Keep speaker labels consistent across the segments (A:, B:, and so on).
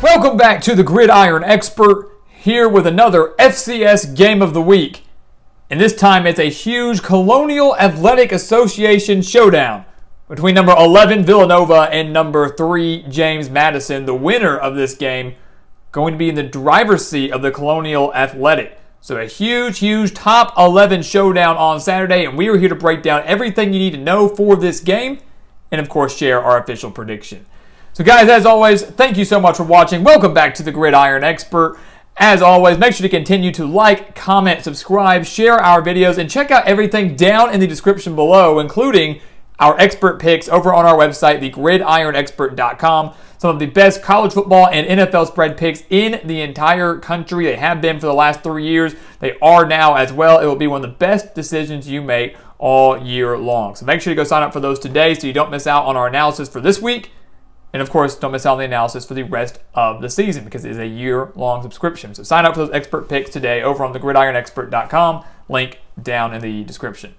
A: Welcome back to the Gridiron Expert, here with another FCS Game of the Week. And this time it's a huge Colonial Athletic Association showdown between number 11 Villanova and number 3 James Madison. The winner of this game going to be in the driver's seat of the Colonial Athletic. So a huge top 11 showdown on Saturday, and we are here to break down everything you need to know for this game and of course share our official prediction. So guys, as always, thank you so much for watching. Welcome back to the Gridiron Expert. As always, make sure to continue to like, comment, subscribe, share our videos, and check out everything down in the description below, including our expert picks over on our website, thegridironexpert.com. Some of the best college football and NFL spread picks in the entire country. They have been for the last 3 years. They are now as well. It will be one of the best decisions you make all year long. So make sure to go sign up for those today so you don't miss out on our analysis for this week. And of course, don't miss out on the analysis for the rest of the season because it is a year-long subscription. So sign up for those expert picks today over on thegridironexpert.com. Link down in the description.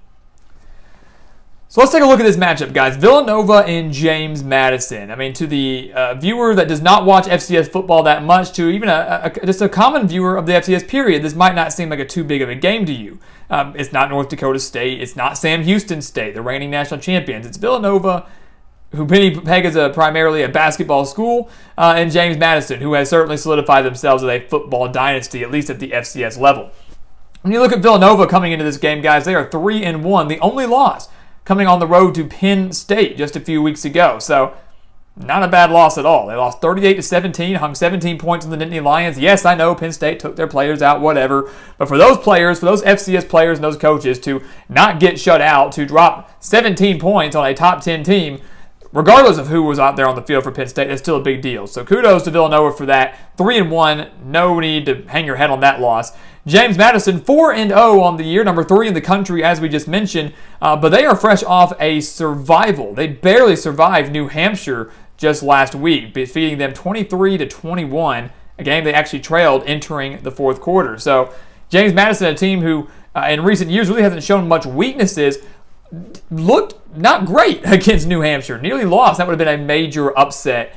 A: So let's take a look at this matchup, guys. Villanova and James Madison. I mean, to the viewer that does not watch FCS football that much, to even just a common viewer of the FCS period, this might not seem like a too big of a game to you. It's not North Dakota State. It's not Sam Houston State, the reigning national champions. It's Villanova, who many peg as primarily a basketball school, and James Madison, who has certainly solidified themselves as a football dynasty, at least at the FCS level. When you look at Villanova coming into this game, guys, they are 3-1. The only loss coming on the road to Penn State just a few weeks ago. So not a bad loss at all. They lost 38-17, hung 17 points on the Nittany Lions. Yes, I know Penn State took their players out, whatever. But for those players, for those FCS players and those coaches to not get shut out, to drop 17 points on a top 10 team, regardless of who was out there on the field for Penn State, that's still a big deal. So kudos to Villanova for that. 3-1, no need to hang your head on that loss. James Madison, 4-0 on the year, number 3 in the country, as we just mentioned. But they are fresh off a survival. They barely survived New Hampshire just last week, defeating them 23-21, a game they actually trailed entering the fourth quarter. So James Madison, a team who in recent years really hasn't shown much weaknesses, looked not great against New Hampshire. Nearly lost. That would have been a major upset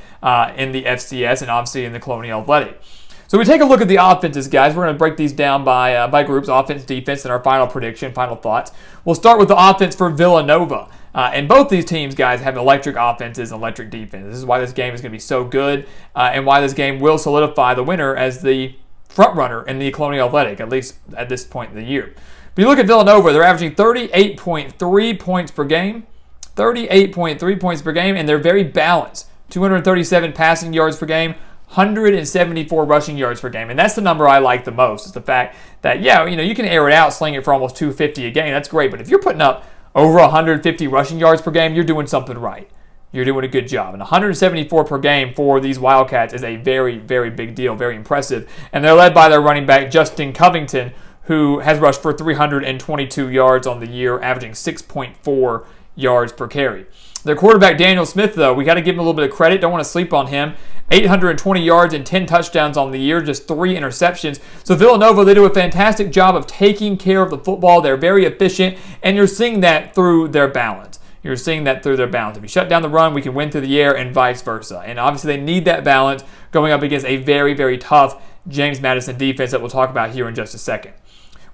A: in the FCS and obviously in the Colonial Athletic. So we take a look at the offenses, guys. We're going to break these down by groups, offense, defense, and our final prediction, final thoughts. We'll start with the offense for Villanova. And both these teams, guys, have electric offenses and electric defense. This is why this game is going to be so good and why this game will solidify the winner as the front runner in the Colonial Athletic, at least at this point in the year. But you look at Villanova, they're averaging 38.3 points per game. 38.3 points per game, and they're very balanced. 237 passing yards per game, 174 rushing yards per game. And that's the number I like the most, is the fact that, yeah, you can air it out, sling it for almost 250 a game. That's great. But if you're putting up over 150 rushing yards per game, you're doing something right. You're doing a good job. And 174 per game for these Wildcats is a very, very big deal, very impressive. And they're led by their running back, Justin Covington, who has rushed for 322 yards on the year, averaging 6.4 yards per carry. Their quarterback, Daniel Smith, though, we got to give him a little bit of credit. Don't want to sleep on him. 820 yards and 10 touchdowns on the year, just 3 interceptions. So Villanova, they do a fantastic job of taking care of the football. They're very efficient, and you're seeing that through their balance. You're seeing that through their balance. If you shut down the run, we can win through the air and vice versa. And obviously they need that balance going up against a very, very tough James Madison defense that we'll talk about here in just a second.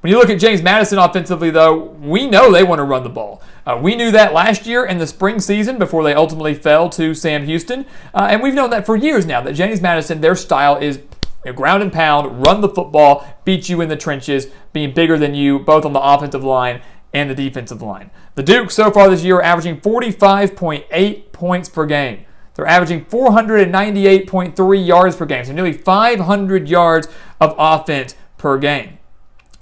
A: When you look at James Madison offensively, though, we know they want to run the ball. We knew that last year in the spring season before they ultimately fell to Sam Houston. And we've known that for years now, that James Madison, their style is ground and pound, run the football, beat you in the trenches, being bigger than you, both on the offensive line and the defensive line. The Dukes so far this year are averaging 45.8 points per game. They're averaging 498.3 yards per game, so nearly 500 yards of offense per game.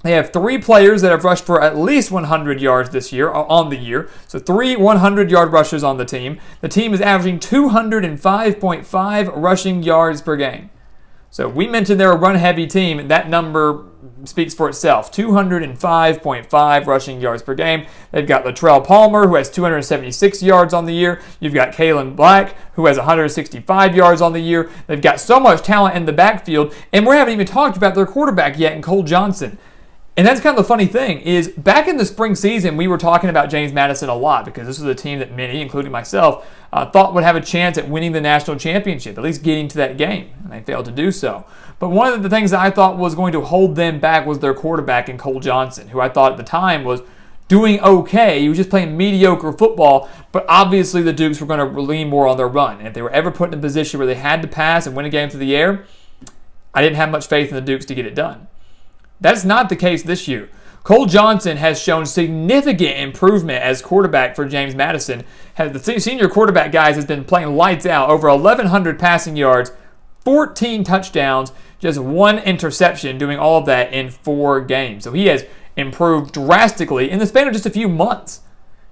A: They have 3 players that have rushed for at least 100 yards this year, on the year. So 3 100-yard rushers on the team. The team is averaging 205.5 rushing yards per game. So we mentioned they're a run-heavy team, and that number speaks for itself. 205.5 rushing yards per game. They've got Latrell Palmer, who has 276 yards on the year. You've got Kalen Black, who has 165 yards on the year. They've got so much talent in the backfield, and we haven't even talked about their quarterback yet in Cole Johnson. And that's kind of the funny thing is back in the spring season, we were talking about James Madison a lot because this was a team that many, including myself, thought would have a chance at winning the national championship, at least getting to that game, and they failed to do so. But one of the things that I thought was going to hold them back was their quarterback in Cole Johnson, who I thought at the time was doing okay. He was just playing mediocre football, but obviously the Dukes were going to lean more on their run. And if they were ever put in a position where they had to pass and win a game through the air, I didn't have much faith in the Dukes to get it done. That's not the case this year. Cole Johnson has shown significant improvement as quarterback for James Madison. The senior quarterback, guys, has been playing lights out, over 1,100 passing yards, 14 touchdowns, just 1 interception, doing all of that in 4 games. So he has improved drastically in the span of just a few months.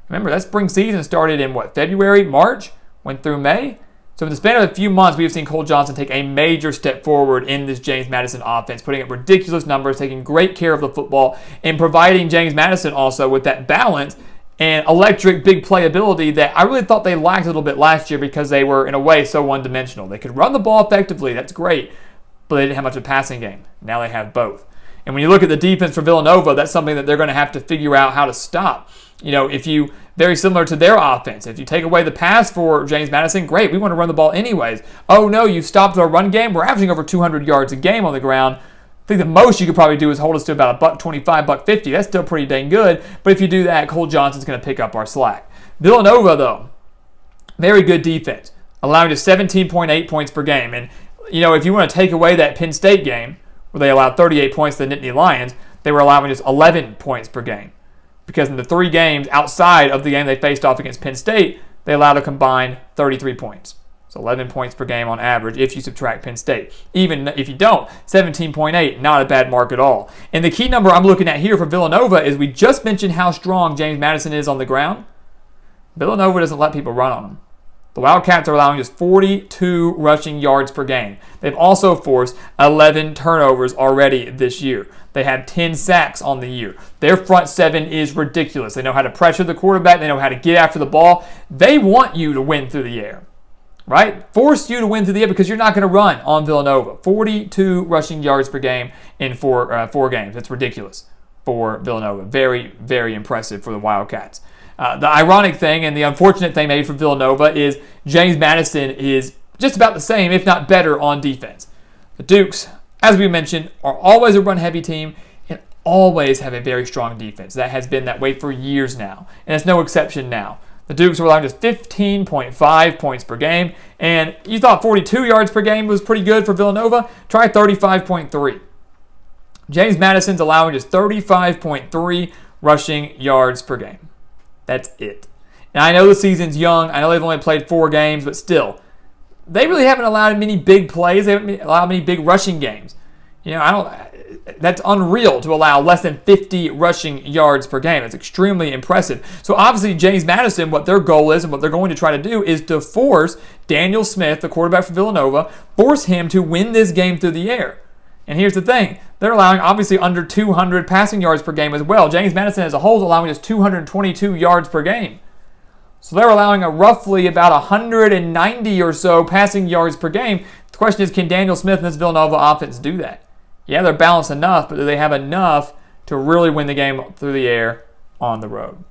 A: Remember, that spring season started in February, March, went through May. So in the span of a few months, we have seen Cole Johnson take a major step forward in this James Madison offense, putting up ridiculous numbers, taking great care of the football, and providing James Madison also with that balance and electric big playability that I really thought they lacked a little bit last year because they were, in a way, so one-dimensional. They could run the ball effectively, that's great, but they didn't have much of a passing game. Now they have both. And when you look at the defense for Villanova, that's something that they're going to have to figure out how to stop. Very similar to their offense. If you take away the pass for James Madison, great, we want to run the ball anyways. Oh no, you stopped our run game. We're averaging over 200 yards a game on the ground. I think the most you could probably do is hold us to about $125, $150. That's still pretty dang good. But if you do that, Cole Johnson's going to pick up our slack. Villanova, though, very good defense, allowing just 17.8 points per game. And, if you want to take away that Penn State game, where they allowed 38 points to the Nittany Lions, they were allowing just 11 points per game. Because in the 3 games outside of the game they faced off against Penn State, they allowed a combined 33 points. So 11 points per game on average if you subtract Penn State. Even if you don't, 17.8, not a bad mark at all. And the key number I'm looking at here for Villanova is we just mentioned how strong James Madison is on the ground. Villanova doesn't let people run on them. The Wildcats are allowing just 42 rushing yards per game. They've also forced 11 turnovers already this year. They have 10 sacks on the year. Their front 7 is ridiculous. They know how to pressure the quarterback. They know how to get after the ball. They want you to win through the air, right? Force you to win through the air because you're not going to run on Villanova. 42 rushing yards per game in 4 games. That's ridiculous for Villanova. Very, very impressive for the Wildcats. The ironic thing and the unfortunate thing maybe for Villanova is James Madison is just about the same, if not better, on defense. The Dukes, as we mentioned, are always a run-heavy team and always have a very strong defense. That has been that way for years now, and it's no exception now. The Dukes are allowing just 15.5 points per game, and you thought 42 yards per game was pretty good for Villanova? Try 35.3. James Madison's allowing just 35.3 rushing yards per game. That's it. And I know the season's young. I know they've only played 4 games, but still, they really haven't allowed many big plays. They haven't allowed many big rushing games. That's unreal to allow less than 50 rushing yards per game. That's extremely impressive. So obviously, James Madison, what their goal is and what they're going to try to do is to force Daniel Smith, the quarterback for Villanova, force him to win this game through the air. And here's the thing. They're allowing, obviously, under 200 passing yards per game as well. James Madison as a whole is allowing just 222 yards per game. So they're allowing roughly about 190 or so passing yards per game. The question is, can Daniel Smith and this Villanova offense do that? Yeah, they're balanced enough, but do they have enough to really win the game through the air on the road?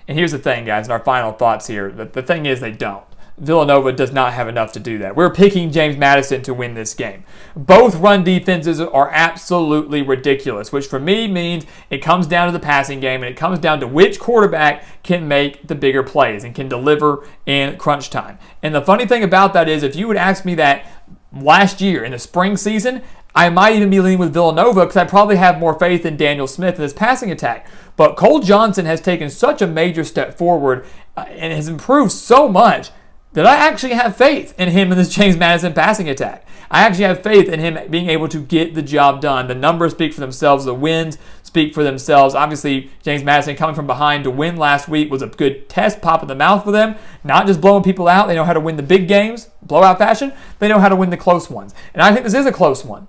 A: And here's the thing, guys, and our final thoughts here. The thing is they don't. Villanova does not have enough to do that. We're picking James Madison to win this game. Both run defenses are absolutely ridiculous, which for me means it comes down to the passing game and it comes down to which quarterback can make the bigger plays and can deliver in crunch time. And the funny thing about that is if you would ask me that last year in the spring season, I might even be leaning with Villanova because I probably have more faith in Daniel Smith and his passing attack. But Cole Johnson has taken such a major step forward and has improved so much that I actually have faith in him in this James Madison passing attack. I actually have faith in him being able to get the job done. The numbers speak for themselves. The wins speak for themselves. Obviously, James Madison coming from behind to win last week was a good test, pop in the mouth for them. Not just blowing people out. They know how to win the big games, blowout fashion. They know how to win the close ones. And I think this is a close one.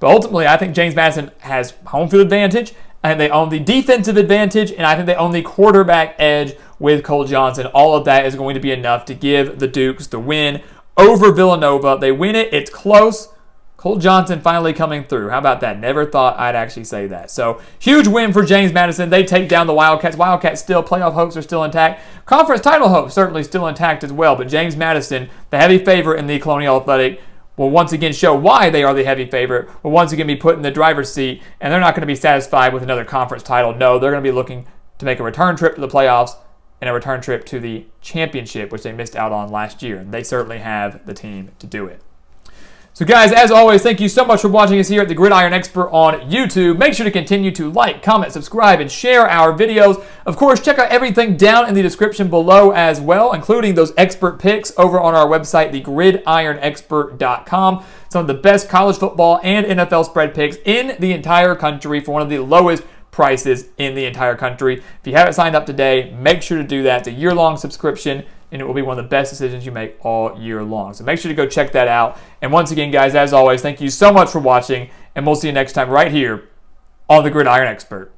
A: But ultimately, I think James Madison has home field advantage. I think they own the defensive advantage, and I think they own the quarterback edge with Cole Johnson. All of that is going to be enough to give the Dukes the win over Villanova. They win it. It's close. Cole Johnson finally coming through. How about that? Never thought I'd actually say that. So, huge win for James Madison. They take down the Wildcats. Wildcats still, playoff hopes are still intact. Conference title hopes certainly still intact as well. But James Madison, the heavy favorite in the Colonial Athletic, will once again show why they are the heavy favorite. Will once again be put in the driver's seat, and they're not going to be satisfied with another conference title. No, they're going to be looking to make a return trip to the playoffs and a return trip to the championship, which they missed out on last year. And they certainly have the team to do it. So guys, as always, thank you so much for watching us here at the Gridiron Expert on YouTube. Make sure to continue to like, comment, subscribe, and share our videos. Of course, check out everything down in the description below as well, including those expert picks over on our website, thegridironexpert.com. Some of the best college football and NFL spread picks in the entire country for one of the lowest prices in the entire country. If you haven't signed up today, make sure to do that. It's a year-long subscription, and it will be one of the best decisions you make all year long. So make sure to go check that out. And once again, guys, as always, thank you so much for watching, and we'll see you next time right here on the Gridiron Expert.